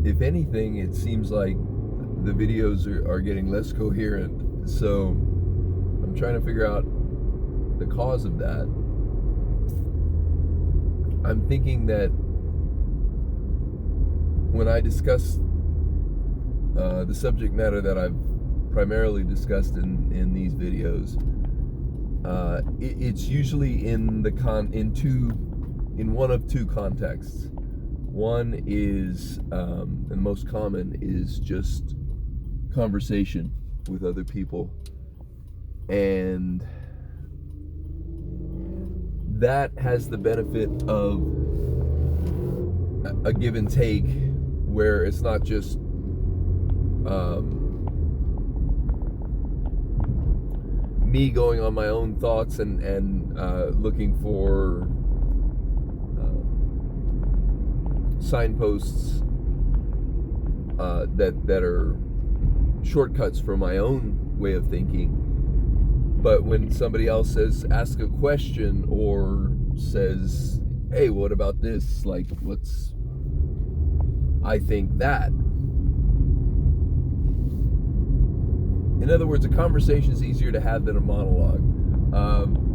if anything, it seems like the videos are getting less coherent. So I'm trying to figure out the cause of that. I'm thinking that when I discuss the subject matter that I've primarily discussed in these videos, it's usually in one of two contexts. One is, and the most common is just conversation with other people, and that has the benefit of a give and take, where it's not just me going on my own thoughts and looking for signposts that are shortcuts for my own way of thinking. But when somebody else says, ask a question, or says, hey, what about this? Like, I think that. In other words, a conversation is easier to have than a monologue.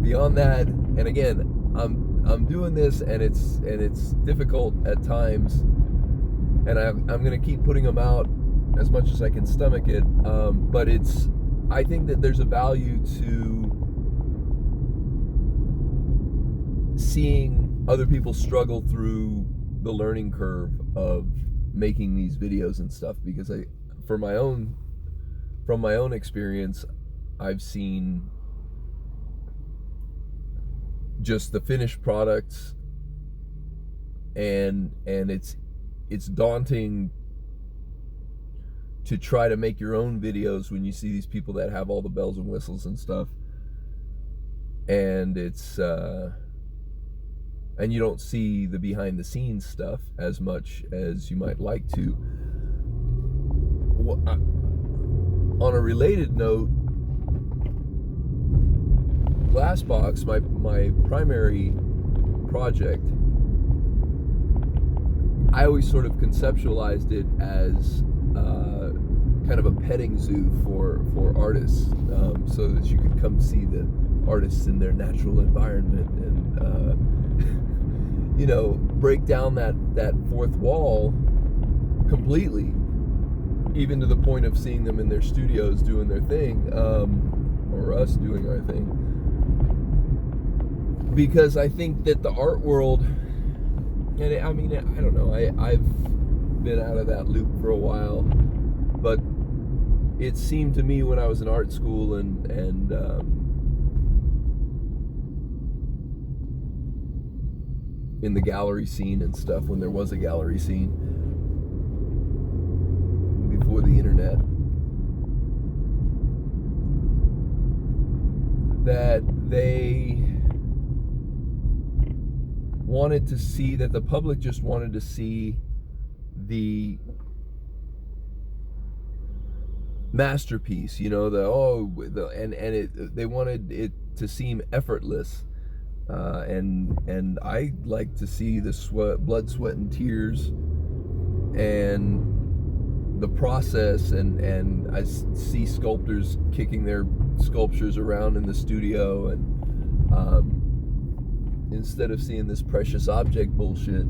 Beyond that, and again, I'm doing this, and it's difficult at times, and I'm going to keep putting them out as much as I can stomach it. But I think that there's a value to seeing other people struggle through the learning curve of making these videos and stuff, because from my own experience, I've seen just the finished products, and it's daunting to try to make your own videos when you see these people that have all the bells and whistles and stuff, and and you don't see the behind the scenes stuff as much as you might like to. On a related note, Glassbox, my primary project, I always sort of conceptualized it as kind of a petting zoo for artists, so that you could come see the artists in their natural environment and break down that fourth wall completely, even to the point of seeing them in their studios doing their thing, or us doing our thing. Because I think that the art world, and I don't know, I've been out of that loop for a while, but it seemed to me when I was in art school and in the gallery scene and stuff, when there was a gallery scene before the internet, that they wanted to see, that the public just wanted to see the masterpiece, they wanted it to seem effortless, and I like to see the blood, sweat, and tears, and the process, and I see sculptors kicking their sculptures around in the studio, and instead of seeing this precious object bullshit.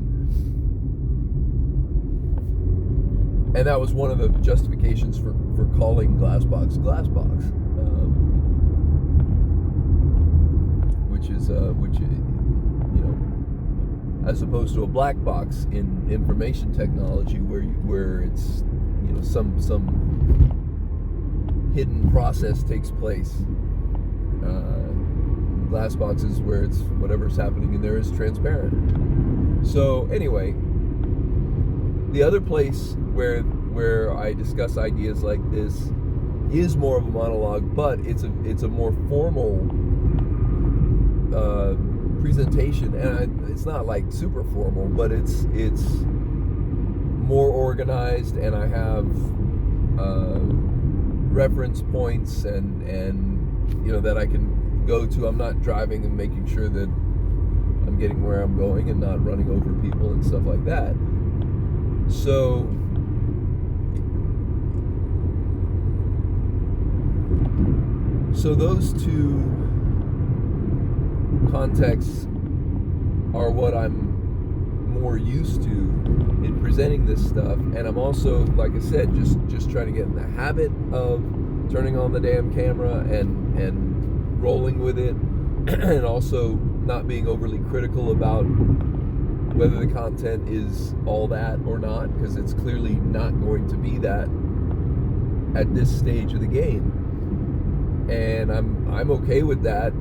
And that was one of the justifications for calling Glassbox, which as opposed to a black box in information technology, where it's some hidden process takes place. Glassbox is where it's whatever's happening in there is transparent. So anyway, the other place where I discuss ideas like this is more of a monologue, but it's a more formal presentation, and it's not like super formal, but it's more organized, and I have reference points and that I can go to. I'm not driving and making sure that I'm getting where I'm going and not running over people and stuff like that. So So those two contexts are what I'm more used to in presenting this stuff, and I'm also, like I said, just trying to get in the habit of turning on the damn camera and rolling with it, and also not being overly critical about whether the content is all that or not, because it's clearly not going to be that at this stage of the game, and I'm okay with that.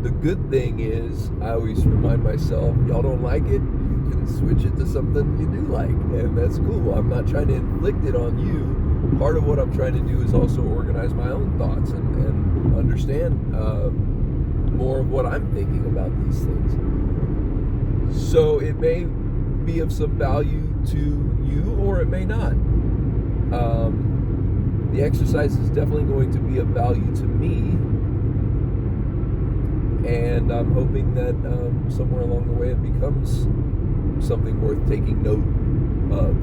The good thing is, I always remind myself, y'all don't like it, you can switch it to something you do like, and that's cool. I'm not trying to inflict it on you. Part of what I'm trying to do is also organize my own thoughts and understand more of what I'm thinking about these things. So it may be of some value to you, or it may not. The exercise is definitely going to be of value to me, and I'm hoping that somewhere along the way it becomes something worth taking note of.